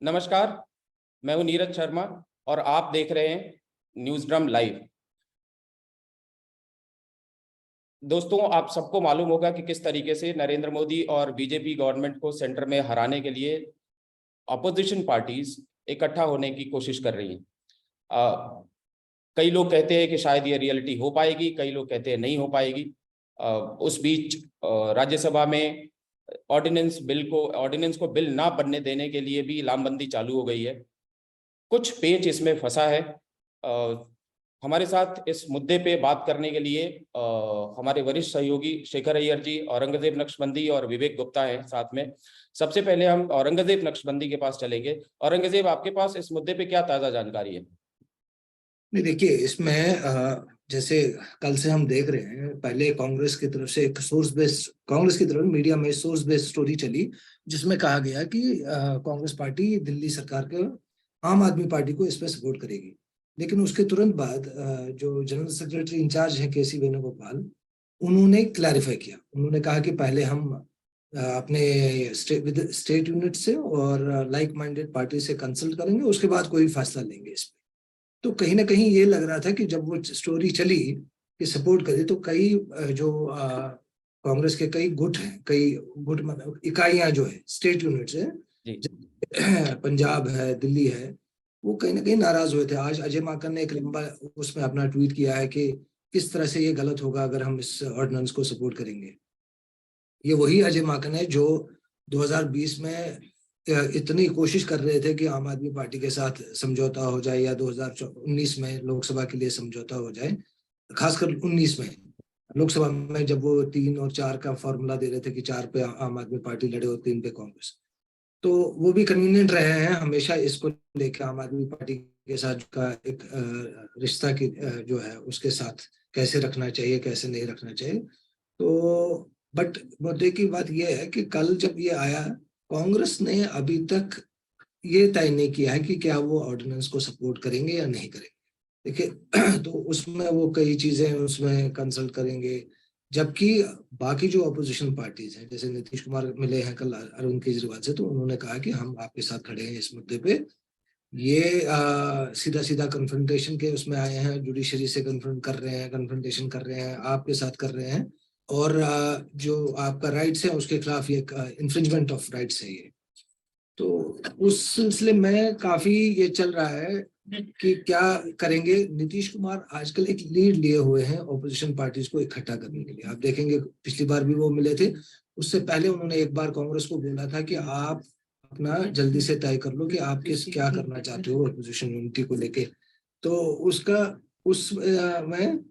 नमस्कार, मैं हूं नीरज शर्मा और आप देख रहे हैं न्यूज ड्रम लाइव। दोस्तों, आप सबको मालूम होगा कि किस तरीके से नरेंद्र मोदी और बीजेपी गवर्नमेंट को सेंटर में हराने के लिए अपोजिशन पार्टीज इकट्ठा होने की कोशिश कर रही हैं। कई लोग कहते हैं कि शायद ये रियलिटी हो पाएगी, कई लोग कहते हैं नहीं हो पाएगी। उस बीच राज्यसभा में ऑर्डिनेंस को बिल ना बनने देने के लिए भी लामबंदी चालू हो गई है। कुछ पेच इसमें फंसा है। हमारे साथ इस मुद्दे पे बात करने के लिए हमारे वरिष्ठ सहयोगी शेखर अय्यर जी, औरंगजेब नक्शबंदी और विवेक गुप्ता हैं साथ में। सबसे पहले हम औरंगजेब नक्शबंदी के पास चलेंगे। औरंगजेब, आपके पास इस मुद्दे पे क्या ताजा जानकारी है? नहीं, देखिए इसमें जैसे कल से हम देख रहे हैं, पहले कांग्रेस की तरफ से एक सोर्स बेस्ड, कांग्रेस की तरफ मीडिया में सोर्स बेस्ड स्टोरी चली जिसमें कहा गया कि कांग्रेस पार्टी दिल्ली सरकार के आम आदमी पार्टी को इस पर सपोर्ट करेगी। लेकिन उसके तुरंत बाद जो जनरल सेक्रेटरी इंचार्ज हैं केसी वेणुगोपाल, उन्होंने क्लैरिफाई किया। उन्होंने कहा कि पहले हम अपने स्टेट यूनिट से और लाइक माइंडेड पार्टी से कंसल्ट करेंगे, उसके बाद कोई फैसला लेंगे इस पर। तो कहीं ना कहीं ये लग रहा था कि जब वो स्टोरी चली कि सपोर्ट करे, तो कई जो कांग्रेस के कई गुट हैं, कई गुट मतलब इकाइयां जो है, स्टेट यूनिट्स है, पंजाब है, दिल्ली है, वो कहीं ना कहीं नाराज हुए थे। आज अजय माकन ने एक लंबा उसमें अपना ट्वीट किया है कि किस तरह से ये गलत होगा अगर हम इस ऑर्डिनेंस को सपोर्ट करेंगे। ये वही अजय माकन है जो 2020 में इतनी कोशिश कर रहे थे कि आम आदमी पार्टी के साथ समझौता हो जाए या 2019 में लोकसभा के लिए समझौता हो जाए। खासकर 19 में लोकसभा में जब वो 3 और 4 का फॉर्मूला दे रहे थे कि 4 पे आम आदमी पार्टी लड़े और 3 पे कांग्रेस, तो वो भी कन्वीनियंट रहे हैं हमेशा इसको लेकर आम आदमी पार्टी के साथ का एक रिश्ता की जो है उसके साथ कैसे रखना चाहिए, कैसे नहीं रखना चाहिए। तो बट मुद्दे की बात यह है कि कल जब ये आया, कांग्रेस ने अभी तक ये तय नहीं किया है कि क्या वो ऑर्डिनेंस को सपोर्ट करेंगे या नहीं करेंगे। देखिए तो उसमें वो कई चीजें उसमें कंसल्ट करेंगे, जबकि बाकी जो अपोजिशन पार्टीज हैं, जैसे नीतीश कुमार मिले हैं कल अरविंद केजरीवाल से, तो उन्होंने कहा कि हम आपके साथ खड़े हैं इस मुद्दे पे। ये सीधा सीधा कन्फ्रंटेशन के उसमें आए हैं, जुडिशरी से कन्फ्रंट कर रहे हैं, कन्फ्रंटेशन कर रहे हैं, आपके साथ कर रहे हैं। और जो आपका राइट्स है उसके खिलाफ ये इन्फ्रिंजमेंट ऑफ राइट्स है ये। तो उस सिलसिले में काफी ये चल रहा है कि क्या करेंगे। नीतीश कुमार आजकल एक लीड लिए हुए हैं ऑपोजिशन पार्टीज को इकट्ठा करने के लिए। आप देखेंगे पिछली बार भी वो मिले थे, उससे पहले उन्होंने एक बार कांग्रेस को बोला था कि आप अपना जल्दी से तय कर लो कि आप किस क्या करना चाहते हो ऑपोजिशन यूनिटी को लेके। तो उसका उस में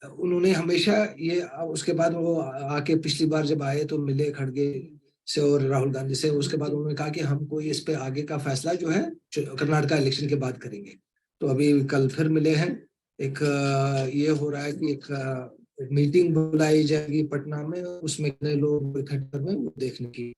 उन्होंने हमेशा ये, उसके बाद वो आके पिछली बार जब आए तो मिले खड़गे से और राहुल गांधी से, उसके बाद उन्होंने कहा कि हम कोई इस पे आगे का फैसला जो है कर्नाटका इलेक्शन के बाद करेंगे। तो अभी कल फिर मिले हैं। एक ये हो रहा है कि एक मीटिंग बुलाई जाएगी पटना में, उसमें कितने लोग इकट्ठा हुए वो देखने की।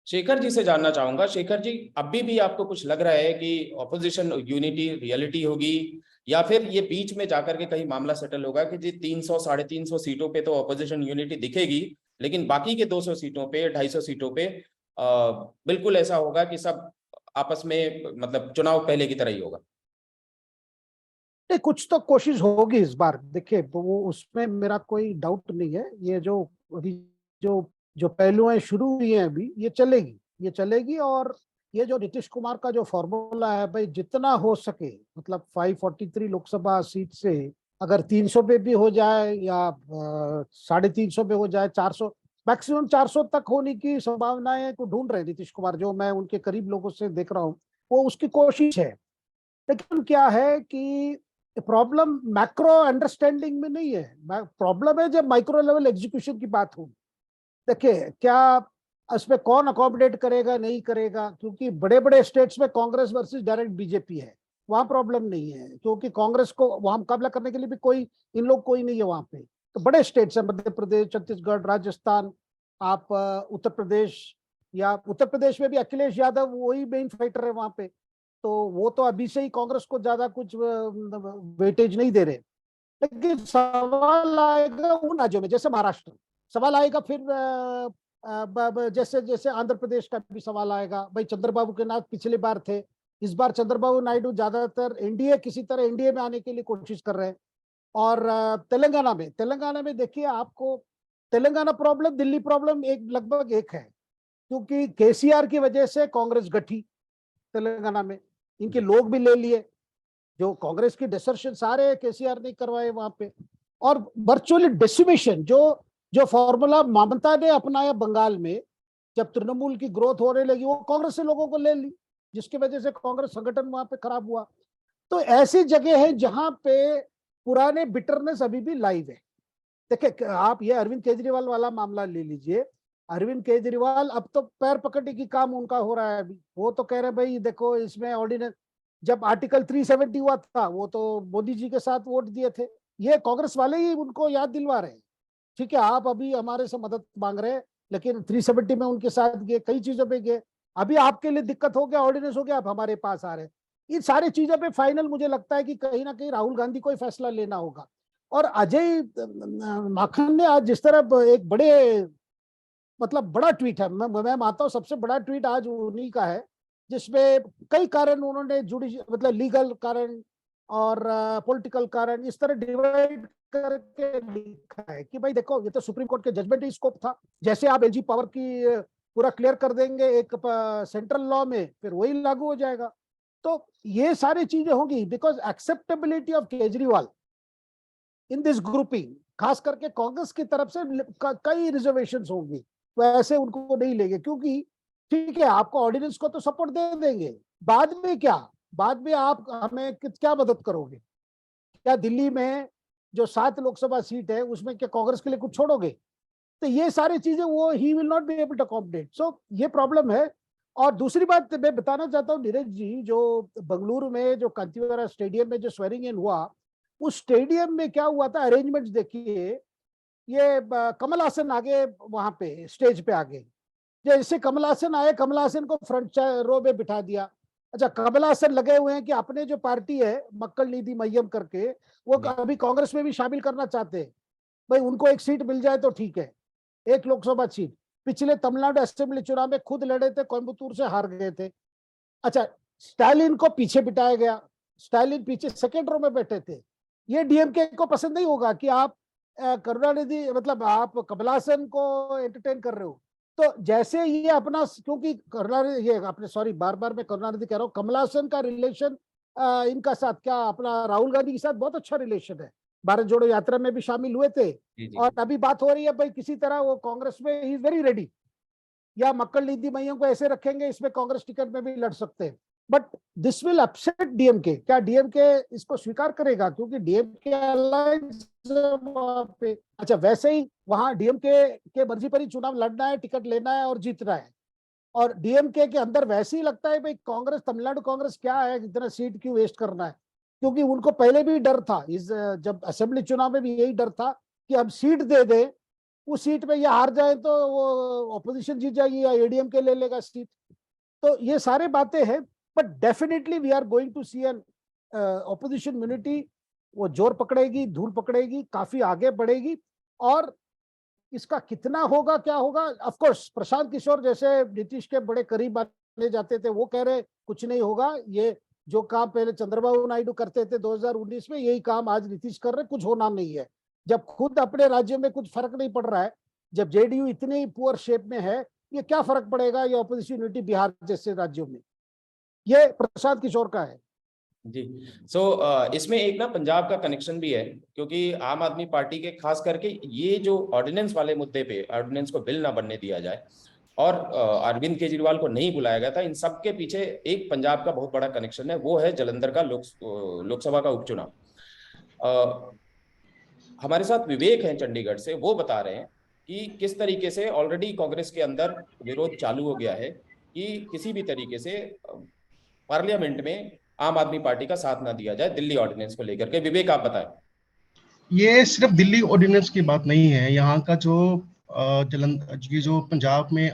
शेखर जी से जानना चाहूंगा। शेखर जी, अभी भी आपको कुछ लग रहा है कि ऑपोजिशन यूनिटी रियलिटी होगी, या फिर ये बीच में जाकर के कहीं मामला सेटल होगा कि जी 300 350 सीटों पे तो ऑपोजिशन यूनिटी दिखेगी, लेकिन बाकी के 200 सीटों पे, 250 सीटों पे बिल्कुल ऐसा होगा कि सब आपस में, मतलब चुनाव पहले की तरह ही होगा? नहीं, कुछ तो कोशिश होगी इस बार। देखिए वो उसमें मेरा कोई डाउट नहीं है। ये जो अभी जो जो पहलुएं शुरू हुई हैं अभी, ये चलेगी। और ये जो नीतीश कुमार का जो फॉर्मूला है भाई, जितना हो सके, मतलब 543 लोकसभा सीट से अगर 300 पे भी हो जाए या 350 पे हो जाए, 400, मैक्सिमम 400 तक होने की संभावनाएं को ढूंढ रहे हैं नीतीश कुमार। जो मैं उनके करीब लोगों से देख रहा हूँ, वो उसकी कोशिश है। लेकिन क्या है कि प्रॉब्लम मैक्रो अंडरस्टैंडिंग में नहीं है, प्रॉब्लम है जब माइक्रो लेवल एग्जीक्यूशन की बात हो। देखिए क्या इसमें कौन अकोमोडेट करेगा नहीं करेगा, क्योंकि बड़े बड़े स्टेट्स में कांग्रेस वर्सेस डायरेक्ट बीजेपी है, वहां प्रॉब्लम नहीं है, क्योंकि कांग्रेस को वहां मुकाबला करने के लिए भी कोई इन लोग कोई नहीं है वहां पे। तो बड़े स्टेट्स है, मध्य प्रदेश, छत्तीसगढ़, राजस्थान, आप उत्तर प्रदेश, या उत्तर प्रदेश में भी अखिलेश यादव वही मेन फाइटर है वहां पे। तो वो तो अभी से ही कांग्रेस को ज्यादा कुछ वेटेज नहीं दे रहे। लेकिन सवाल आएगा उन राज्यों में, जैसे महाराष्ट्र, सवाल आएगा फिर जैसे जैसे आंध्र प्रदेश का भी सवाल आएगा, भाई चंद्रबाबू के नाथ पिछली बार थे, इस बार चंद्रबाबू नायडू ज्यादातर एनडीए, किसी तरह एनडीए में आने के लिए कोशिश कर रहे हैं। और तेलंगाना में देखिए, आपको तेलंगाना प्रॉब्लम दिल्ली प्रॉब्लम एक लगभग एक है, क्योंकि केसीआर की वजह से कांग्रेस गठी तेलंगाना में, इनके लोग भी ले लिए, जो कांग्रेस की डिसर्शन सारे केसीआर ने करवाए वहां पे। और वर्चुअली डेसिमेशन, जो फॉर्मूला ममता ने अपनाया बंगाल में, जब तृणमूल की ग्रोथ होने लगी, वो कांग्रेस से लोगों को ले ली, जिसकी वजह से कांग्रेस संगठन वहां पे खराब हुआ। तो ऐसी जगह है जहां पे पुराने बिटरनेस अभी भी लाइव है। देखिए, आप ये अरविंद केजरीवाल वाला मामला ले लीजिए। अरविंद केजरीवाल अब तो पैर पकड़ने की काम उनका हो रहा है अभी। वो तो कह रहे हैं भाई देखो, इसमें ऑर्डिनेंस, जब आर्टिकल 370 हुआ था, वो तो मोदी जी के साथ वोट दिए थे। ये कांग्रेस वाले ही उनको याद दिलवा रहे हैं, ठीक है आप अभी हमारे से मदद मांग रहे हैं, लेकिन 370 में उनके साथ गए, कई चीजों पे गए, अभी आपके लिए दिक्कत हो गया, ऑर्डिनेंस हो गया, आप हमारे पास आ रहे हैं। इन सारी चीजों पे फाइनल मुझे लगता है कि कहीं ना कहीं राहुल गांधी को ही फैसला लेना होगा। और अजय माखन ने आज जिस तरह एक मतलब बड़ा ट्वीट है, मैं मानता हूँ सबसे बड़ा ट्वीट आज उन्हीं का है, जिसमें कई कारण उन्होंने मतलब लीगल कारण और पॉलिटिकल कारण इस तरह डिवाइड करके लिखा है कि भाई देखो, ये तो सुप्रीम कोर्ट के जजमेंट ही स्कोप था, जैसे आप एलजी पावर की पूरा क्लियर कर देंगे एक सेंट्रल लॉ में, फिर वही लागू हो जाएगा। तो ये सारी चीजें होंगी, because acceptability of Kejriwal in this grouping, खास करके कांग्रेस की तरफ से कई रिजर्वेशंस होंगी, तो ऐसे उनको नहीं लेंगे, क्योंकि ठीक है आपको ऑर्डिनेंस को तो सपोर्ट दे देंगे, बाद में क्या, बाद में आप हमें क्या मदद करोगे? क्या दिल्ली में जो 7 लोकसभा सीट है उसमें क्या कांग्रेस के लिए कुछ छोड़ोगे? तो ये सारी चीजें वो ही will not be able to accommodate. So ये प्रॉब्लम है। और दूसरी बात मैं बताना चाहता हूँ नीरज जी, जो बेंगलुरु में जो कांतीवरा स्टेडियम में जो स्वेरिंग इन हुआ, उस स्टेडियम में क्या हुआ था, अरेंजमेंट्स देखिए, ये कमल हासन आगे वहां पे स्टेज पे आगे, जैसे कमल हासन आए, कमल हासन को फ्रंट रो में बिठा दिया। अच्छा, कमल हासन लगे हुए हैं कि अपने जो पार्टी है मक्कल नीति मय्यम करके, वो अभी कांग्रेस में भी शामिल करना चाहते हैं, भाई उनको एक सीट मिल जाए तो ठीक है, एक लोकसभा सीट। पिछले तमिलनाडु असेंबली चुनाव में खुद लड़े थे, कोयम्बतूर से हार गए थे। अच्छा, स्टालिन को पीछे बिठाया गया, स्टालिन पीछे सेकेंड रो में बैठे थे। ये डीएमके को पसंद नहीं होगा कि आप करुणानिधि, मतलब आप कमल हासन को एंटरटेन कर रहे हो। तो जैसे ये अपना, क्योंकि करुणानिधि, ये अपने सॉरी बार बार मैं करुणानिधि कह रहा हूँ, कमल हासन का रिलेशन इनका साथ क्या, अपना राहुल गांधी के साथ बहुत अच्छा रिलेशन है, भारत जोड़ो यात्रा में भी शामिल हुए थे। और अभी बात हो रही है भाई किसी तरह वो कांग्रेस में ही इज वेरी रेडी, या मक्कल नीति मय्यम को ऐसे रखेंगे इसमें कांग्रेस टिकट में भी लड़ सकते हैं। But this will upset DMK. क्या डीएमके इसको स्वीकार करेगा? क्योंकि डीएमके अलायंस वहां पे, अच्छा वैसे ही वहां डीएमके के मर्जी पर ही चुनाव लड़ना है, टिकट लेना है और जीतना है। और डीएमके के अंदर वैसे ही लगता है भाई कांग्रेस, तमिलनाडु कांग्रेस क्या है, इतना सीट क्यों वेस्ट करना है, क्योंकि उनको पहले भी डर था, इस जब असेंबली चुनाव में भी यही डर था कि अब सीट दे दे, उस सीट पे ये हार जाए तो वो ऑपोजिशन जीत जाएगी या एडीएमके ले लेगा सीट। तो ये सारे बातें हैं, but definitely we are going to see an opposition unity, वो जोर पकड़ेगी, धूल पकड़ेगी, काफी आगे बढ़ेगी। और इसका कितना होगा, क्या होगा, ऑफ कोर्स प्रशांत किशोर जैसे नीतीश के बड़े करीब माने जाते थे, वो कह रहे कुछ नहीं होगा, ये जो काम पहले चंद्रबाबू नायडू करते थे 2019 में, यही काम आज नीतीश कर रहे, कुछ होना नहीं है। जब खुद अपने राज्य में कुछ फर्क नहीं पड़ रहा है, जब जेडीयू इतनी पुअर शेप में है, ये क्या फर्क पड़ेगा ये ऑपोजिशन यूनिटी बिहार जैसे राज्यों में? ये प्रशांत किशोर का है जी। इसमें एक ना पंजाब का कनेक्शन भी है, क्योंकि आम आदमी पार्टी के खास करके ये जो ऑर्डिनेंस वाले मुद्दे पे, ऑर्डिनेंस को बिल ना बनने दिया जाए और अरविंद केजरीवाल को नहीं बुलाया गया था, इन सब के पीछे एक पंजाब का बहुत बड़ा कनेक्शन है, वो है जलंधर का लोकसभा का उपचुनाव। हमारे साथ विवेक हैं चंडीगढ़ से, वो बता रहे हैं कि किस तरीके से ऑलरेडी कांग्रेस के अंदर विरोध चालू हो गया है कि किसी भी तरीके से पार्लियामेंट में आम आदमी पार्टी का साथ ना दिया जाए दिल्ली ऑर्डिनेंस को लेकर के। विवेक आप बताएं। ये सिर्फ दिल्ली ऑर्डिनेंस की बात नहीं है, यहाँ का जो ये जो पंजाब में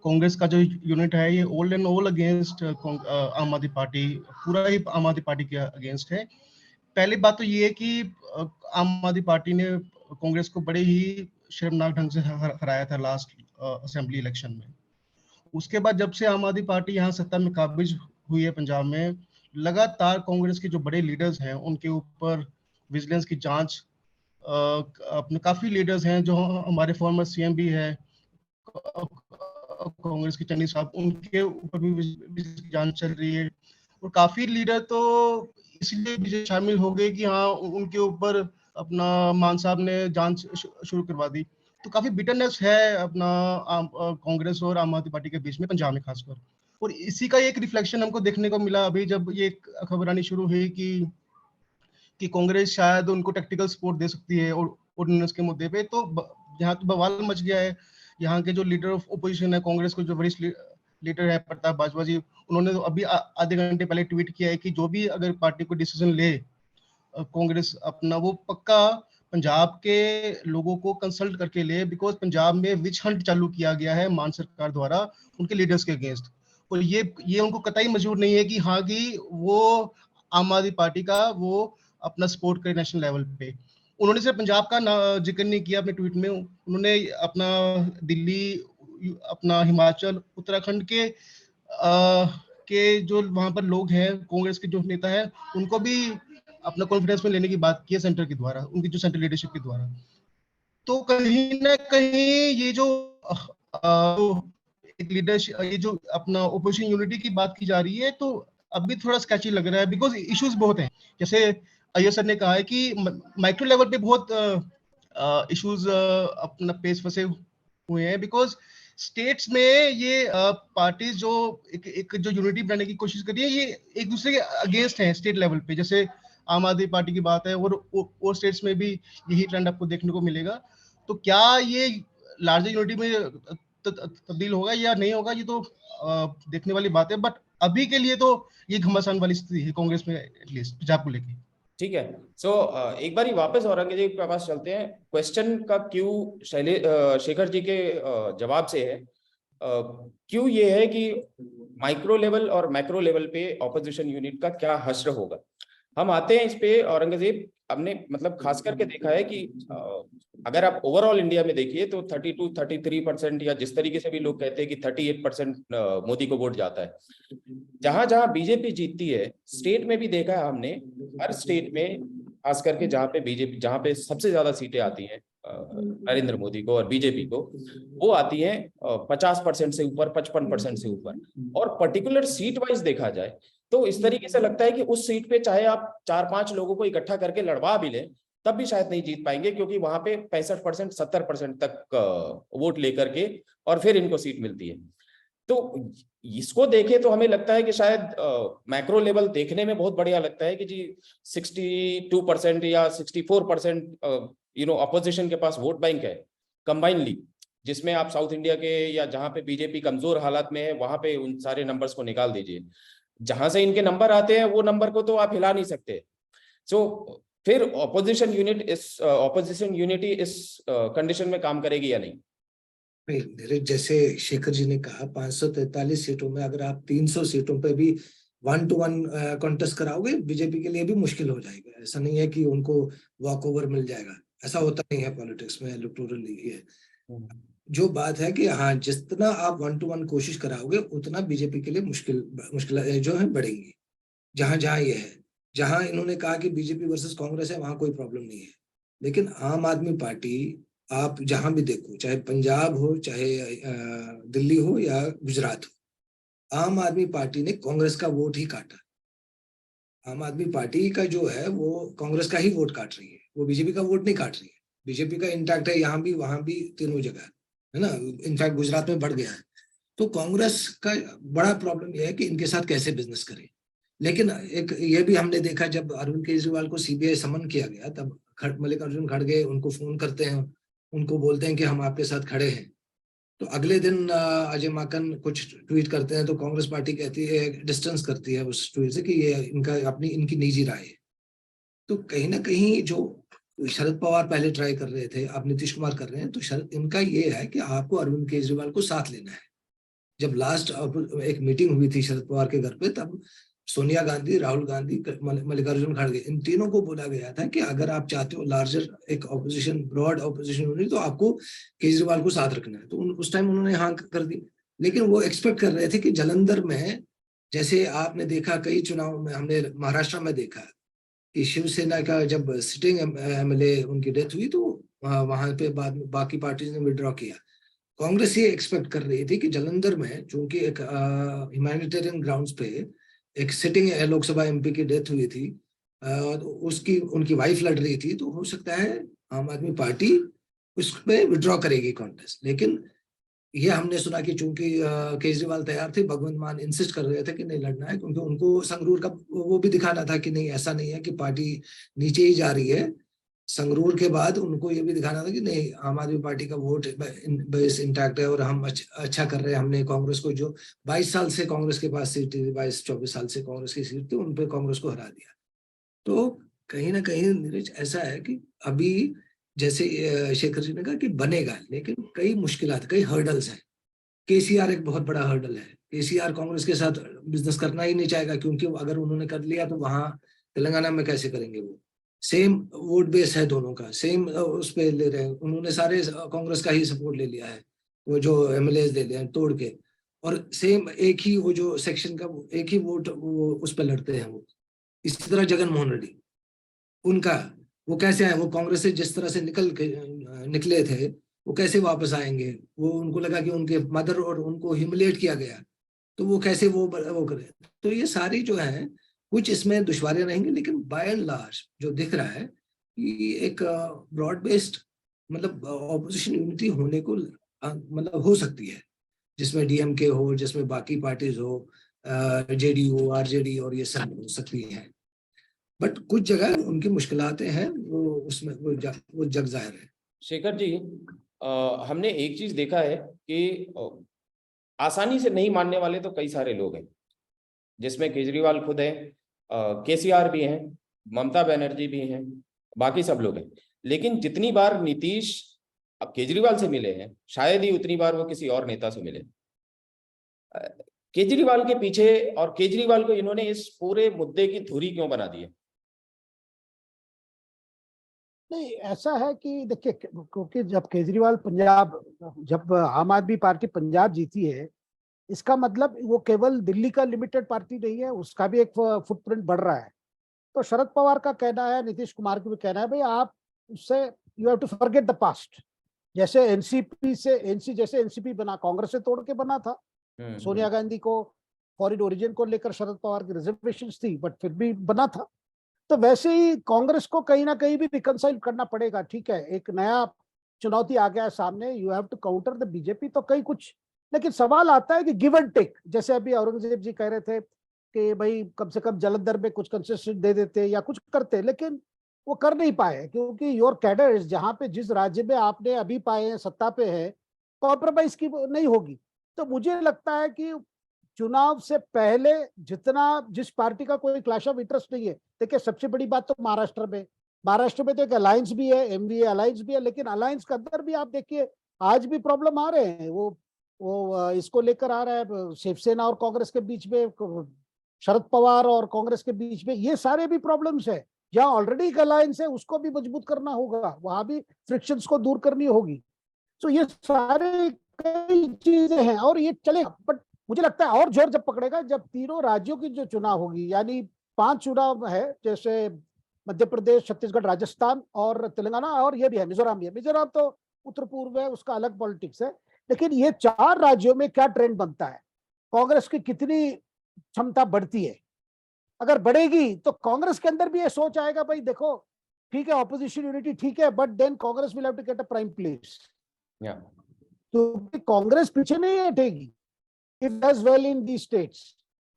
कांग्रेस का जो यूनिट है, ये ऑल एंड ऑल अगेंस्ट आम आदमी पार्टी, पूरा ही आम आदमी पार्टी के अगेंस्ट है। पहली बात तो ये है कि आम आदमी पार्टी ने कांग्रेस को बड़े ही शर्मनाक ढंग से हराया था असेंबली इलेक्शन में। उसके बाद जब से आम आदमी पार्टी यहाँ सत्ता में काबिज हुई है पंजाब में, लगातार कांग्रेस के जो बड़े लीडर्स हैं उनके ऊपर विजिलेंस की जांच, अपने काफी लीडर्स हैं जो हमारे फॉर्मर सीएम भी है कांग्रेस के चन्नी साहब, उनके ऊपर भी जांच चल रही है। और काफी लीडर तो इसलिए भी शामिल हो गए कि हाँ उनके ऊपर अपना मान साहब ने जांच शुरू करवा दी। तो काफी बिटरनेस है अपना कांग्रेस और आम आदमी पार्टी के बीच में पंजाब में खासकर। और इसी का एक रिफ्लेक्शन हमको देखने को मिला अभी जब ये खबर आनी शुरू हुई कि कांग्रेस शायद उनको टेक्टिकल सपोर्ट दे सकती है और ऑर्डिनेंस के मुद्दे पे। तो यहाँ तो बवाल मच गया है। यहाँ के जो लीडर ऑफ ओपोजिशन है कांग्रेस को, जो वरिष्ठ लीडर है प्रताप बाजवा जी, उन्होंने तो अभी आधे घंटे पहले ट्वीट किया है कि जो भी अगर पार्टी को डिसीजन ले कांग्रेस अपना, वो पक्का पंजाब के लोगों को कंसल्ट करके ले, बिकॉज पंजाब में विच हंट चालू किया गया है मान सरकार द्वारा उनके लीडर्स के अगेंस्ट। और ये उनको कतई मंजूर नहीं है कि हाँ कि वो आम आदमी पार्टी का वो अपना सपोर्ट करे नेशनल लेवल पे। उन्होंने सिर्फ पंजाब का जिक्र नहीं किया अपने ट्वीट में, उन्होंने अपना दिल्ली, अपना हिमाचल, उत्तराखंड के जो वहां पर लोग हैं कांग्रेस के जो नेता हैं उनको भी अपना कॉन्फिडेंस में लेने की बात की है सेंटर के द्वारा, उनकी जो सेंट्रल लीडरशिप के द्वारा। तो कहीं ना कहीं ये जो एक लीडरशिप, ये जो अपना ओपोजिशन यूनिटी की बात की जा रही है, तो अभी थोड़ा स्केची लग रहा है बिकॉज इश्यूज बहुत हैं। जैसे अय्यर सर ने कहा है कि माइक्रो लेवल पे बहुत इश्यूज अपना पेस फंसे हुए हैं, बिकॉज स्टेट्स में ये पार्टीज जो एक जो यूनिटी बनाने की कोशिश कर रही है, ये एक दूसरे के अगेंस्ट हैं स्टेट लेवल पे। जैसे आम आदमी पार्टी की बात है और स्टेट्स में भी यही ट्रेंड आपको देखने को मिलेगा। तो क्या ये लार्जर यूनिटी में तब्दील होगा या नहीं होगा, ये तो देखने वाली बात है। बट अभी के लिए तो ये घमासान वाली स्थिति है कांग्रेस में, एटलीस्ट पंजाब को लेके। ठीक है। सो एक बार वापस औरंगजेब के पास चलते हैं। क्वेश्चन का क्यों शेखर जी के जवाब से है, क्यों ये है कि माइक्रो लेवल और मैक्रो लेवल पे ऑपोजिशन यूनिट का क्या हश्र होगा। हम आते हैं इस पे। औरंगजेब, हमने मतलब खास करके देखा है कि अगर आप ओवरऑल इंडिया में देखिए तो 32-33% या जिस तरीके से भी लोग कहते हैं कि 38% मोदी को वोट जाता है। जहां जहां बीजेपी जीतती है, स्टेट में भी देखा है हमने, हर स्टेट में खास करके जहां पे बीजेपी, जहां पे सबसे ज्यादा सीटें आती हैं नरेंद्र मोदी को और बीजेपी को, वो आती हैं 50% से ऊपर, 55% से ऊपर। और पर्टिकुलर सीट वाइज देखा जाए तो इस तरीके से लगता है कि उस सीट पे चाहे आप 4-5 लोगों को इकट्ठा करके लड़वा भी लें तब भी शायद नहीं जीत पाएंगे, क्योंकि वहां पे 65%, 70% तक वोट लेकर के और फिर इनको सीट मिलती है। तो इसको देखे तो हमें लगता है कि शायद मैक्रो लेवल देखने में बहुत बढ़िया लगता है कि जी 62% या 64% अपोजिशन के पास वोट बैंक है कंबाइनली, जिसमें आप साउथ इंडिया के या जहां पे बीजेपी कमजोर हालात में है वहां पे उन सारे नंबर्स को निकाल दीजिए। जहां से इनके नंबर आते हैं वो नंबर को तो आप हिला नहीं सकते। सो फिर ऑपोजिशन यूनिटी इस कंडीशन में काम करेगी या नहीं? मेरे जैसे शेखर जी ने कहा, 543 सीटों में अगर आप 300 सीटों पे भी 1-to-1 कॉन्टेस्ट कराओगे, बीजेपी के लिए भी मुश्किल हो जाएगा। ऐसा नहीं है कि उनको वॉक ओवर मिल जाएगा, ऐसा होता नहीं है पॉलिटिक्स में, इलेक्टोरल है। जो बात है कि हाँ, जितना आप 1-to-1 कोशिश कराओगे उतना बीजेपी के लिए मुश्किल जो है बढ़ेंगी। जहां जहां ये है, जहां इन्होंने कहा कि बीजेपी वर्सेस कांग्रेस है, वहां कोई प्रॉब्लम नहीं है। लेकिन आम आदमी पार्टी आप जहां भी देखो, चाहे पंजाब हो, चाहे दिल्ली हो या गुजरात हो, आम आदमी पार्टी ने कांग्रेस का वोट ही काटा। आम आदमी पार्टी का जो है वो कांग्रेस का ही वोट काट रही है, वो बीजेपी का वोट नहीं काट रही है। बीजेपी का इंटैक्ट है यहाँ भी वहां भी, तीनों जगह है ना। इनफैक्ट गुजरात में बढ़ गया है। तो कांग्रेस का बड़ा प्रॉब्लम यह है कि इनके साथ कैसे बिजनेस करें। लेकिन एक ये भी हमने देखा, जब अरविंद केजरीवाल को सीबीआई समन किया गया तब मल्लिकार्जुन खड़गे उनको फोन करते हैं, उनको बोलते हैं कि हम आपके साथ खड़े हैं। तो अगले दिन अजय माकन कुछ ट्वीट करते हैं तो कांग्रेस पार्टी कहती है, डिस्टेंस करती है उस ट्वीट से कि ये इनकी निजी राय है। तो कहीं ना कहीं जो शरद पवार पहले ट्राई कर रहे थे, अब नीतीश कुमार कर रहे हैं, तो इनका ये है कि आपको अरविंद केजरीवाल को साथ लेना है। जब लास्ट एक मीटिंग हुई थी शरद पवार के घर पे, तब सोनिया गांधी, राहुल गांधी, मल्लिकार्जुन खड़गे, इन तीनों को बोला गया था कि अगर आप चाहते हो लार्जर एक ऑपोजिशन, ब्रॉड ऑपोजिशन होनी, तो आपको केजरीवाल को साथ रखना है। तो उस टाइम उन्होंने हाँ कर दी। लेकिन वो एक्सपेक्ट कर रहे थे कि जालंधर में, जैसे आपने देखा कई चुनाव में, हमने महाराष्ट्र में देखा कि शिवसेना का जब सिटिंग एमएलए उनकी डेथ हुई तो वहां पे बाद में बाकी पार्टीज ने विड्रॉ किया। कांग्रेस ये एक्सपेक्ट कर रही थी कि जालंधर में, चूंकि एक ह्यूमैनिटेरियन ग्राउंड्स पे एक सिटिंग लोकसभा एमपी की डेथ हुई थी, उसकी उनकी वाइफ लड़ रही थी, तो हो सकता है आम आदमी पार्टी उस पे विड्रॉ करेगी कॉन्टेस्ट। लेकिन ये हमने सुना कि चूंकि केजरीवाल तैयार थे, भगवंत मान इंसिस्ट कर रहे थे कि नहीं लड़ना है, क्योंकि उनको संगरूर का वो भी दिखाना था कि नहीं, ऐसा नहीं है कि पार्टी नीचे ही जा रही है। संगरूर के बाद उनको ये भी दिखाना था कि नहीं, आम आदमी पार्टी का वोट बेस इंटैक्ट है और हम अच्छा कर रहे हैं। हमने कांग्रेस को, जो 22 साल से कांग्रेस के पास सीट थी, 22-24 साल से कांग्रेस की सीट थी, उन पे कांग्रेस को हरा दिया। तो कहीं ना कहीं नीरज ऐसा है कि अभी जैसे शेखर जी ने कहा कि बनेगा, लेकिन कई मुश्किलात, कई हर्डल्स हैं। केसीआर एक बहुत बड़ा हर्डल है। केसीआर कांग्रेस के साथ बिजनेस करना ही नहीं चाहेगा, क्योंकि अगर उन्होंने कर लिया तो वहां तेलंगाना में कैसे करेंगे वो। सेम वोट बेस है दोनों का, सेम उस पे ले रहे हैं, उन्होंने सारे कांग्रेस का ही सपोर्ट ले लिया है, वो जो एमएलए ले लिया है तोड़ के, और सेम एक ही वो जो सेक्शन का एक ही वोट वो उस पर लड़ते हैं वो। इसी तरह जगन मोहन रेड्डी, उनका वो कैसे आए, वो कांग्रेस से जिस तरह से निकले थे, वो कैसे वापस आएंगे। वो उनको लगा कि उनके मदर और उनको ह्यूमिलेट किया गया, तो वो कैसे वो करें। तो ये सारी जो है, कुछ इसमें दुश्वारियां रहेंगी, लेकिन बाय एंड लार्ज जो दिख रहा है कि एक ब्रॉड बेस्ड, मतलब ऑपोजिशन यूनिटी होने को मतलब हो सकती है, जिसमें डीएमके हो, जिसमें बाकी पार्टीज हो, जेडीयू, आरजेडी और ये सब हो सकती है। बट कुछ जगह उनकी मुश्किलातें हैं, वो उसमें वो जग जाहिर है। शेखर जी, हमने एक चीज देखा है कि आसानी से नहीं मानने वाले तो कई सारे लोग हैं, जिसमें केजरीवाल खुद है, केसीआर भी हैं, ममता बनर्जी भी हैं, बाकी सब लोग हैं। लेकिन जितनी बार नीतीश अब केजरीवाल से मिले हैं, शायद ही उतनी बार वो किसी और नेता से मिले। केजरीवाल के पीछे और केजरीवाल को इन्होंने इस पूरे मुद्दे की धुरी क्यों बना दी है? नहीं, ऐसा है कि देखिए, क्योंकि जब केजरीवाल पंजाब, जब आम आदमी पार्टी पंजाब जीती है, इसका मतलब वो केवल दिल्ली का लिमिटेड पार्टी नहीं है, उसका भी एक फुटप्रिंट बढ़ रहा है। तो शरद पवार का कहना है, नीतीश कुमार का भी कहना है, भाई आप उससे you have to forget the past. जैसे एनसीपी से जैसे एनसीपी बना, कांग्रेस से तोड़ के बना था। सोनिया गांधी को फॉरेन ओरिजिन को लेकर शरद पवार की रिजर्वेशन थी, बट फिर भी बना था। तो वैसे ही कांग्रेस को कहीं ना कहीं भी रिकंसाइल करना पड़ेगा। ठीक है, एक नया चुनौती आ गया है सामने, you have to counter the BJP, तो कई कुछ। लेकिन सवाल आता है कि गिव एंड टेक, जैसे अभी औरंगजेब जी कह रहे थे कि भाई कम से कम जालंधर में कुछ कंसेशन दे देते या कुछ करते, लेकिन वो कर नहीं पाए, क्योंकि योर कैडर्स जहां पे, जिस राज्य में आपने अभी पाए हैं, सत्ता पे है, कॉम्प्रोमाइज की नहीं होगी। तो मुझे लगता है कि चुनाव से पहले जितना, जिस पार्टी का कोई क्लैश ऑफ इंटरेस्ट नहीं है, देखिए सबसे बड़ी बात तो महाराष्ट्र में तो एक अलायंस भी है, एमवीए अलायंस भी है, लेकिन अलायंस के अंदर भी आप देखिए आज भी प्रॉब्लम आ रहे हैं। वो इसको लेकर आ रहा है, शिवसेना और कांग्रेस के बीच में, शरद पवार और कांग्रेस के बीच में, ये सारे भी प्रॉब्लम्स है। जहां ऑलरेडी एक अलायंस है उसको भी मजबूत करना होगा, वहां भी फ्रिक्शंस को दूर करनी होगी। तो ये सारे कई चीजें हैं और ये चलेगा। बट मुझे लगता है और जोर जब पकड़ेगा जब तीनों राज्यों की जो चुनाव होगी, यानी 5 चुनाव है, जैसे मध्य प्रदेश, छत्तीसगढ़, राजस्थान और तेलंगाना, और ये भी है मिजोरम भी है। मिजोरम तो उत्तर पूर्व है, उसका अलग पॉलिटिक्स है। लेकिन ये 4 राज्यों में क्या ट्रेंड बनता है, कांग्रेस की कितनी क्षमता बढ़ती है। अगर बढ़ेगी तो कांग्रेस के अंदर भी ये सोच आएगा, भाई देखो ठीक है ऑपोजिशन यूनिटी ठीक है, but then Congress will have to get a prime place. तो कांग्रेस पीछे नहीं हटेगी if does well in the states.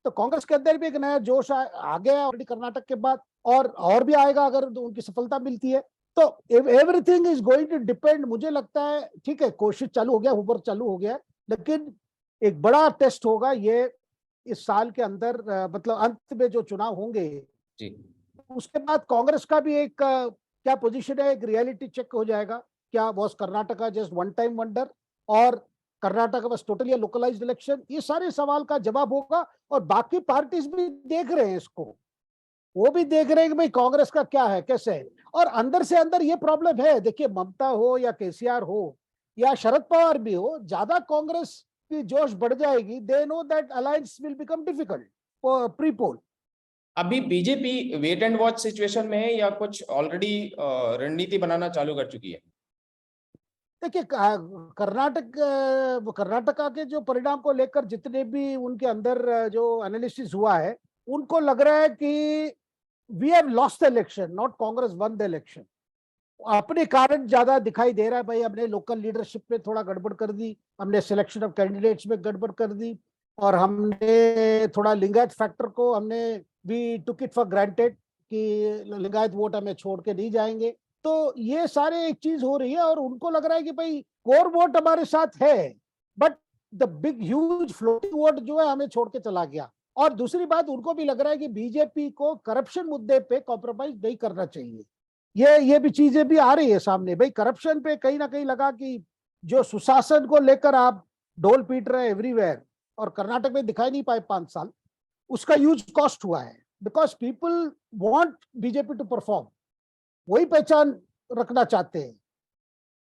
तो कांग्रेस के अंदर भी एक नया जोश आ गया ऑलरेडी कर्नाटक के बाद, और भी आएगा अगर उनकी सफलता मिलती है। तो everything is going to depend. मुझे लगता है ठीक है, कोशिश चालू हो गया, ऊपर चालू हो गया, लेकिन एक बड़ा टेस्ट होगा ये इस साल के अंदर, मतलब अंत में जो चुनाव होंगे जी। उसके बाद कांग्रेस का भी एक क्या पोजीशन है, एक रियलिटी चेक हो जाएगा। क्या was Karnataka just one time wonder, और Karnataka was totally localised election, ये सारे सवाल का जवाब होगा। और बाकी पार्टीज भी देख रहे हैं इसको, वो भी देख रहे हैं कि भाई कांग्रेस का क्या है, कैसे है। और अंदर से अंदर ये प्रॉब्लम है, देखिए ममता हो या केसीआर हो या शरद पवार भी हो, ज्यादा कांग्रेस की जोश बढ़ जाएगी, they know that alliance will become difficult pre poll. अभी BJP wait and watch situation में है या कुछ ऑलरेडी रणनीति बनाना चालू कर चुकी है? देखिए कर्नाटका के जो परिणाम को लेकर जितने भी उनके अंदर जो एनालिसिस हुआ है, उनको लग रहा है कि we have lost the election, not Congress won the election. अपने कारण ज्यादा दिखाई दे रहा है, भाई हमने लोकल लीडरशिप में थोड़ा गड़बड़ कर दी, हमने सिलेक्शन ऑफ कैंडिडेट्स में गड़बड़ कर दी, और हमने थोड़ा लिंगायत फैक्टर को हमने we took it for granted कि लिंगायत वोट हमें छोड़ के नहीं जाएंगे। तो ये सारे एक चीज हो रही है, और उनको लग रहा है कि भाई कोर वोट हमारे साथ है, but the big huge floating vote जो है हमें छोड़ के चला गया। और दूसरी बात, उनको भी लग रहा है कि बीजेपी को करप्शन मुद्दे पे कॉम्प्रोमाइज नहीं करना चाहिए। ये भी चीजें भी आ रही है सामने, भाई करप्शन पे कहीं ना कहीं लगा कि जो सुशासन को लेकर आप ढोल पीट रहे हैं एवरीवेयर, और कर्नाटक में दिखाई नहीं पाए 5 साल, उसका ह्यूज कॉस्ट हुआ है, because people want BJP to perform, वही पहचान रखना चाहते हैं।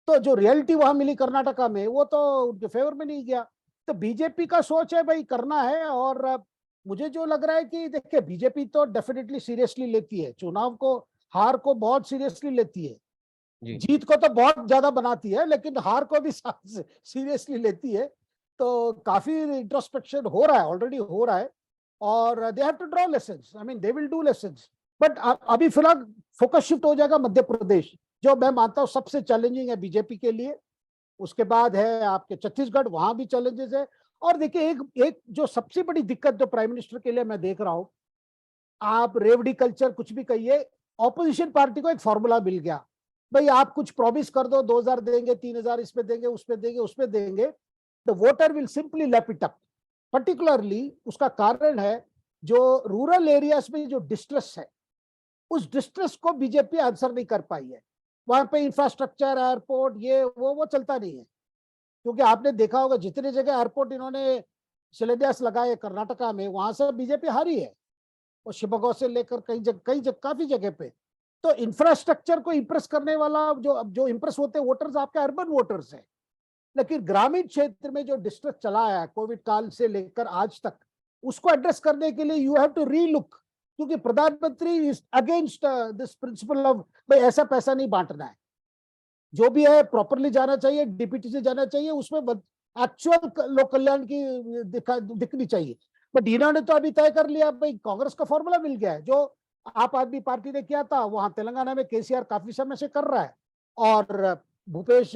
तो जो रियलिटी वहां मिली कर्नाटका में, वो तो उनके फेवर में नहीं गया। तो बीजेपी का सोच है भाई करना है, और मुझे जो लग रहा है कि देखिए बीजेपी तो डेफिनेटली सीरियसली लेती है चुनाव को, हार को बहुत सीरियसली लेती है, जीत को तो बहुत ज्यादा बनाती है, लेकिन हार को भी सीरियसली लेती है। तो काफी इंट्रोस्पेक्शन हो रहा है, ऑलरेडी हो रहा है, और they have to draw lessons, I mean they will do lessons. But अभी फिलहाल फोकस शिफ्ट हो जाएगा मध्य प्रदेश, जो मैं मानता हूँ सबसे चैलेंजिंग है बीजेपी के लिए। उसके बाद है आपके छत्तीसगढ़, वहां भी चैलेंजेस है। और देखिए एक जो सबसे बड़ी दिक्कत जो प्राइम मिनिस्टर के लिए मैं देख रहा हूं, आप रेवडी कल्चर कुछ भी कहिए, ऑपोजिशन पार्टी को एक फॉर्मूला मिल गया, भाई आप कुछ प्रॉमिस कर दो, 2000 देंगे, 3000 इसमें देंगे, उसमें देंगे, उसमें देंगे, the voter will simply lap it up. Particularly उसका कारण है जो रूरल एरियाज में जो डिस्ट्रेस है, उस डिस्ट्रेस को बीजेपी आंसर नहीं कर पाई है। वहां पे इंफ्रास्ट्रक्चर, एयरपोर्ट, ये वो चलता नहीं है, क्योंकि आपने देखा होगा जितने जगह एयरपोर्ट इन्होंने शिलान्यास लगाए कर्नाटका में, वहां से बीजेपी हारी है, और शिवमोगा से लेकर काफी जगह पे। तो इंफ्रास्ट्रक्चर को इंप्रेस करने वाला जो इंप्रेस होते हैं वोटर्स आपके अर्बन वोटर्स हैं, लेकिन ग्रामीण क्षेत्र में जो डिस्ट्रेस चला आया कोविड काल से लेकर आज तक, उसको एड्रेस करने के लिए यू हैव टू रीलुक, क्योंकि प्रधानमंत्री is against this principle of भाई ऐसा पैसा नहीं बांटना है, जो भी है प्रॉपरली जाना चाहिए, डीपीटी से जाना चाहिए, उसमें एक्चुअल लोक कल्याण की दिखनी चाहिए। बट इन्होंने तो अभी तय कर लिया, भाई कांग्रेस का फॉर्मूला मिल गया है, जो आप आदमी पार्टी ने किया था वहां तेलंगाना में केसीआर काफी समय से कर रहा है, और भूपेश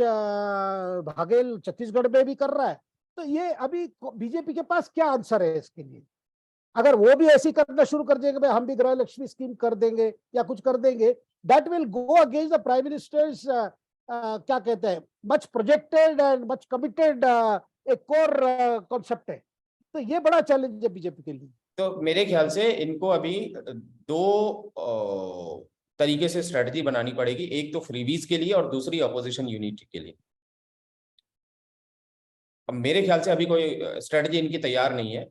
बघेल छत्तीसगढ़ में भी कर रहा है। तो ये अभी बीजेपी के पास क्या आंसर है इसके लिए? अगर वो भी ऐसी करना शुरू कर देंगे, भाई हम भी गृह लक्ष्मी स्कीम कर देंगे या कुछ कर देंगे, that will go against the prime ministers क्या कहते हैं, much projected and much committed एक कोर कॉन्सेप्ट है। तो ये बड़ा चैलेंज है बीजेपी के लिए। तो मेरे ख्याल से इनको अभी 2 तरीके से स्ट्रेटजी बनानी पड़ेगी, एक तो फ्रीबीज के लिए और दूसरी अपोजिशन यूनिटी के लिए। अब मेरे ख्याल से अभी कोई स्ट्रेटजी इनकी तैयार नहीं है।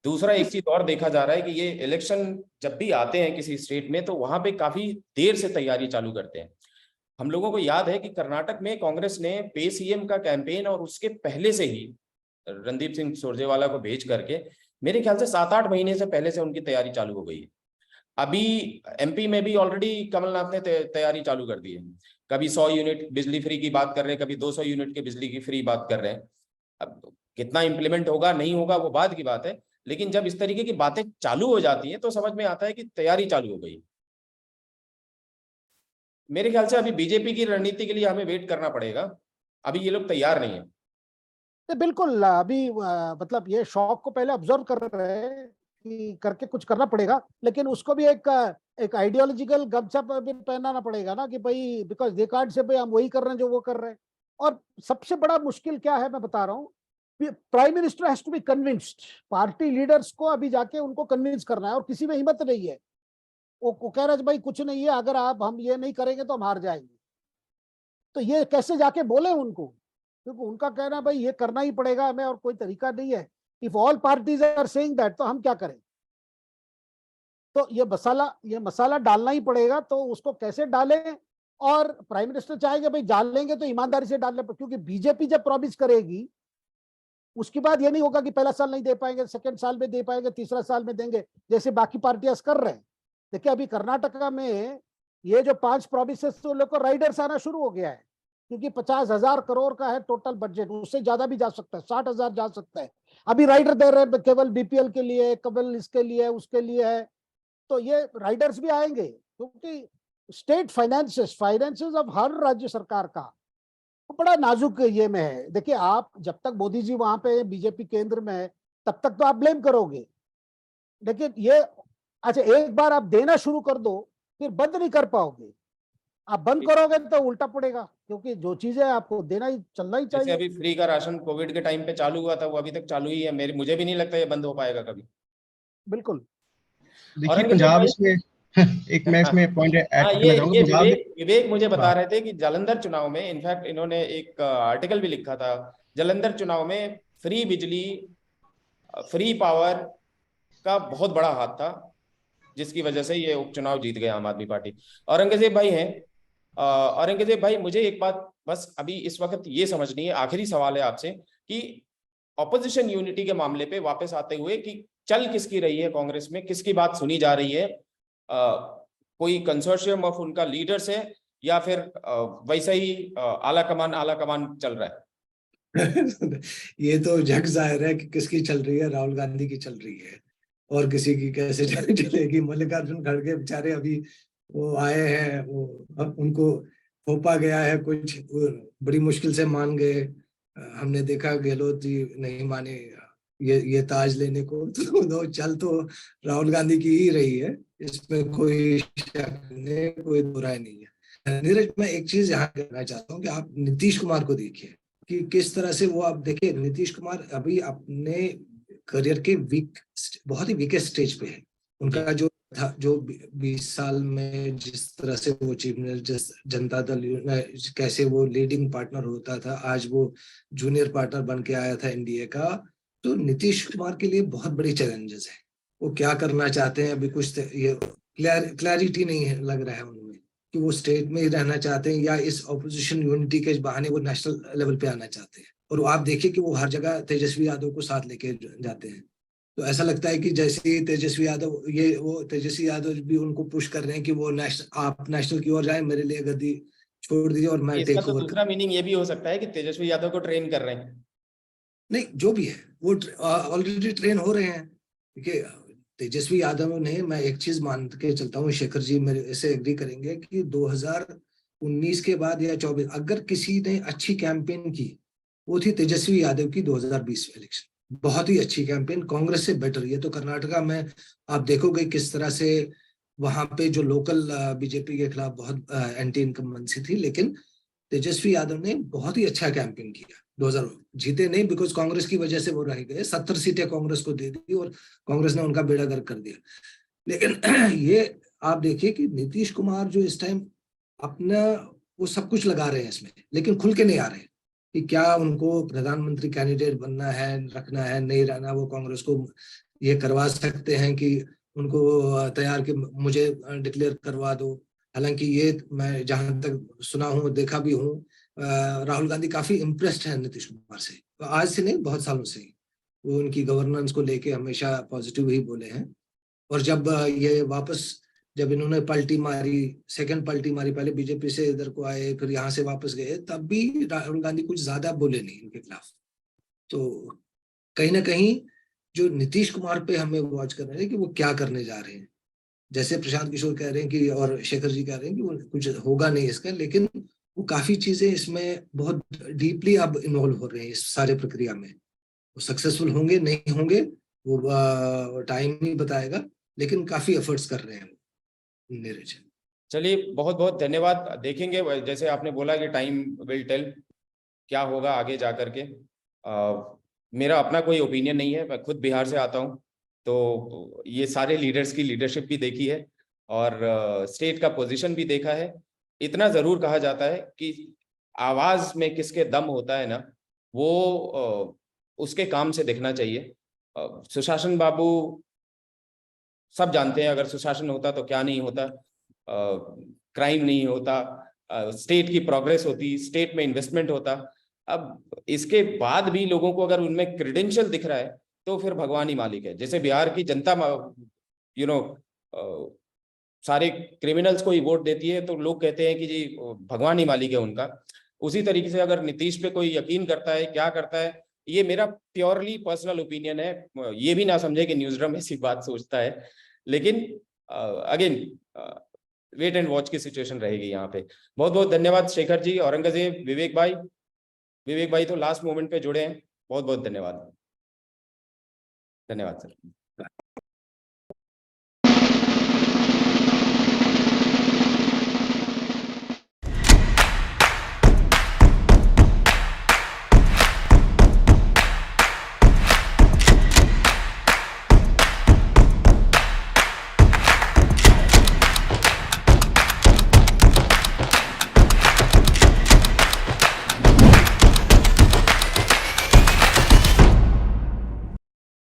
दूसरा एक चीज और देखा जा रहा है कि ये इलेक्शन जब भी आते हैं किसी स्टेट में, तो वहां पे काफी देर से तैयारी चालू करते हैं। हम लोगों को याद है कि कर्नाटक में कांग्रेस ने पे सीएम का कैंपेन और उसके पहले से ही रणदीप सिंह सुरजेवाला को भेज करके मेरे ख्याल से 7-8 महीने से पहले से उनकी तैयारी चालू हो गई है। अभी एमपी में भी ऑलरेडी कमलनाथ ने तैयारी चालू कर दी है। कभी 100 यूनिट बिजली फ्री की बात कर रहे हैं, कभी 200 यूनिट की बिजली की फ्री बात कर रहे हैं। अब कितना इंप्लीमेंट होगा नहीं होगा वो बाद की बात है, लेकिन जब इस तरीके की बातें चालू हो जाती हैं तो समझ में आता है कि तैयारी चालू हो गई। मेरे ख्याल से अभी बीजेपी की रणनीति के लिए हमें वेट करना पड़ेगा, अभी ये लोग तैयार नहीं है। बिल्कुल, अभी मतलब ये शौक को पहले ऑब्जर्व कर रहे हैं कि करके कुछ करना पड़ेगा, लेकिन उसको भी एक आइडियोलॉजिकल गमछा भी पहनाना पड़ेगा ना, कि भाई बिकॉज दे कांट से भाई हम वही कर रहे हैं जो वो कर रहे हैं। और सबसे बड़ा मुश्किल क्या है मैं बता रहा हूँ, prime minister has to be convinced, party leaders को अभी जाके उनको कन्विंस करना है, और किसी में हिम्मत नहीं है। वो कह रहा है भाई कुछ नहीं है, अगर हम ये नहीं करेंगे तो हम हार जाएंगे। तो ये कैसे जाके बोले उनको, क्योंकि उनका कहना भाई ये करना ही पड़ेगा हमें और कोई तरीका नहीं है। If all parties are saying that तो हम क्या करें? तो ये मसाला डालना ही पड़ेगा, तो उसको कैसे डालें? और प्राइम मिनिस्टर चाहेंगे भाई डालेंगे तो ईमानदारी से डालने, क्योंकि बीजेपी जब प्रॉमिस करेगी उसके बाद ये नहीं होगा कि पहला साल नहीं दे पाएंगे, सेकंड साल में दे पाएंगे, तीसरा साल में देंगे, जैसे बाकी पार्टियां कर रहे हैं। देखिए अभी कर्नाटका में ये जो 5 प्रोमिसेस तो लोग को राइडर्स आना शुरू हो गया है, क्योंकि 50,000 करोड़ का है टोटल बजट, उससे ज्यादा भी जा सकता है, 60,000 जा सकता है। अभी राइडर दे रहे हैं केवल बीपीएल के लिए, केवल इसके लिए, उसके लिए है। तो ये राइडर्स भी आएंगे, क्योंकि स्टेट फाइनेंसेस ऑफ हर राज्य सरकार का बड़ा नाजुक ये में है। देखिए आप जब तक मोदी जी वहां पे बीजेपी केंद्र में है तब तक तो आप ब्लेम करोगे, लेकिन ये अच्छा एक बार आप देना शुरू कर दो फिर बंद नहीं कर पाओगे। आप बंद करोगे तो उल्टा पड़ेगा, क्योंकि जो चीजें आपको देना ही चलना ही जैसे चाहिए। अभी फ्री का राशन कोविड के टाइम पे चालू हुआ था, वो अभी तक चालू ही है, मुझे भी नहीं लगता ये बंद हो पाएगा कभी। बिल्कुल। देखिए औरंगजेब पंजाब भाई, इसमें एक मैं इसमें पॉइंट ऐड हाँ करना चाहूंगा। ये पंजाब में विवेक मुझे बता हाँ रहे थे कि जालंधर चुनाव में, इनफैक्ट इन्होंने एक आर्टिकल भी लिखा था, जालंधर चुनाव में फ्री बिजली, फ्री पावर का बहुत बड़ा हाथ था, जिसकी वजह से ये उपचुनाव जीत गए आम आदमी पार्टी। औरंगजेब भाई हैं, औरंगजेब भाई मुझे एक बात बस अभी इस वक्त ये समझनी है, आखिरी सवाल है आपसे, कि ऑपोजिशन यूनिटी के मामले पे वापस आते हुए कि चल किसकी रही है कांग्रेस में, किसकी बात सुनी जा रही है? कोई कंसोर्शियम ऑफ उनका लीडर्स है या फिर वैसा ही आला कमान चल रहा है? ये तो जग जाहिर है कि किसकी चल रही है, राहुल गांधी की चल रही है, और किसी की कैसे चलेगी। मल्लिकार्जुन खड़गे बेचारे अभी वो आए हैं, वो उनको थोपा गया है कुछ, वो बड़ी मुश्किल से मान गए। हमने देखा गहलोत जी नहीं माने ये ताज लेने को। तो चल तो राहुल गांधी की ही रही है, इसमें कोई शक नहीं, कोई बुराई नहीं है। नीरज, मैं एक चीज यहाँ कहना चाहता हूँ कि आप नीतीश कुमार को देखिए कि किस तरह से वो, आप देखिए नीतीश कुमार अभी अपने करियर के बहुत ही वीकेस्ट स्टेज पे है। उनका जो था, जो 20 साल में जिस तरह से वो चीफ मिनिस्टर, जनता दल कैसे वो लीडिंग पार्टनर होता था, आज वो जूनियर पार्टनर बन के आया था एनडीए का। तो नीतीश कुमार के लिए बहुत बड़ी चैलेंजेस है। वो क्या करना चाहते हैं अभी कुछ ये क्लैरिटी नहीं है, लग रहा है उनमें कि वो स्टेट में ही रहना चाहते हैं या इस ऑपोजिशन यूनिटी के बहाने वो नेशनल लेवल पे आना चाहते हैं। और आप देखिए कि वो हर जगह तेजस्वी यादव को साथ लेके जाते हैं। तो ऐसा लगता है कि जैसे ही तेजस्वी यादव, ये वो तेजस्वी यादव भी उनको पुश कर रहे हैं कि वो आप नेशनल की ओर जाए, मेरे लिए गद्दी छोड़ दीजिए और मैं इसका टेक तो ओवर। दूसरा मीनिंग ये भी हो सकता है कि तेजस्वी यादव को ट्रेन कर रहे हैं। नहीं, जो भी है वो ऑलरेडी ट्रेन हो रहे हैं। देखिए तेजस्वी यादव ने, मैं एक चीज मान के चलता हूँ, शेखर जी मेरे से एग्री करेंगे कि 2019 के बाद या 24 अगर किसी ने अच्छी कैंपेन की, वो थी तेजस्वी यादव की 2020 इलेक्शन। बहुत ही अच्छी कैंपेन, कांग्रेस से बेटर। ये तो कर्नाटका में आप देखोगे किस तरह से वहां पे जो लोकल बीजेपी के खिलाफ बहुत एंटी इनकम्बेंसी थी, लेकिन तेजस्वी यादव ने बहुत ही अच्छा कैंपेन किया। 2000 जीते नहीं बिकॉज कांग्रेस की वजह से वो रह गए, 70 सीटें कांग्रेस को दे दी और कांग्रेस ने उनका बेड़ा गर्क कर दिया। लेकिन ये आप देखिए कि नीतीश कुमार जो इस टाइम अपना वो सब कुछ लगा रहे हैं इसमें, लेकिन खुल के नहीं आ रहे कि क्या उनको प्रधानमंत्री कैंडिडेट बनना है, रखना है, नहीं रहना। वो कांग्रेस को ये करवा सकते हैं कि उनको तैयार कि मुझे डिक्लेयर करवा दो। हालांकि ये मैं जहां तक सुना हूँ, देखा भी हूँ, राहुल गांधी काफी इम्प्रेस्ड है नीतीश कुमार से, तो आज से नहीं बहुत सालों से ही वो उनकी गवर्नेंस को लेके हमेशा पॉजिटिव ही बोले हैं। और जब ये वापस, जब इन्होंने पलटी मारी, सेकंड पलटी मारी, पहले बीजेपी से इधर को आए फिर यहाँ से वापस गए, तब भी राहुल गांधी कुछ ज्यादा बोले नहीं इनके खिलाफ। तो कहीं ना कहीं जो नीतीश कुमार पे हमें वॉच करना है कि वो क्या करने जा रहे हैं। जैसे प्रशांत किशोर कह रहे हैं कि, और शेखर जी कह रहे हैं कि वो कुछ होगा नहीं इसका, लेकिन वो काफी चीजें इसमें बहुत डीपली अब इन्वॉल्व हो रहे हैं इस सारे प्रक्रिया में। वो सक्सेसफुल होंगे नहीं होंगे वो टाइम ही बताएगा, लेकिन काफी एफर्ट्स कर रहे हैं नीरज। चलिए बहुत बहुत धन्यवाद। देखेंगे जैसे आपने बोला कि टाइम विल टेल क्या होगा आगे जा करके। मेरा अपना कोई ओपिनियन नहीं है, मैं खुद बिहार से आता हूँ, तो ये सारे लीडर्स की लीडरशिप भी देखी है और स्टेट का पोजीशन भी देखा है। इतना जरूर कहा जाता है कि आवाज में किसके दम होता है ना, वो उसके काम से दिखना चाहिए। सुशासन बाबू सब जानते हैं, अगर सुशासन होता तो क्या नहीं होता, क्राइम नहीं होता, स्टेट की प्रोग्रेस होती, स्टेट में इन्वेस्टमेंट होता। अब इसके बाद भी लोगों को अगर उनमें क्रेडेंशियल दिख रहा है तो फिर भगवान ही मालिक है। जैसे बिहार की जनता सारे क्रिमिनल्स को ही वोट देती है तो लोग कहते हैं कि जी भगवान ही मालिक है उनका। उसी तरीके से अगर नीतीश पे कोई यकीन करता है, क्या करता है, ये मेरा प्योरली पर्सनल ओपिनियन है। ये भी ना समझे कि न्यूज ड्रामा ऐसी बात सोचता है, लेकिन अगेन वेट एंड वॉच की सिचुएशन रहेगी यहाँ पे। बहुत बहुत धन्यवाद शेखर जी, औरंगजेब, विवेक भाई तो लास्ट मोमेंट पे जुड़े हैं, बहुत बहुत धन्यवाद। धन्यवाद सर।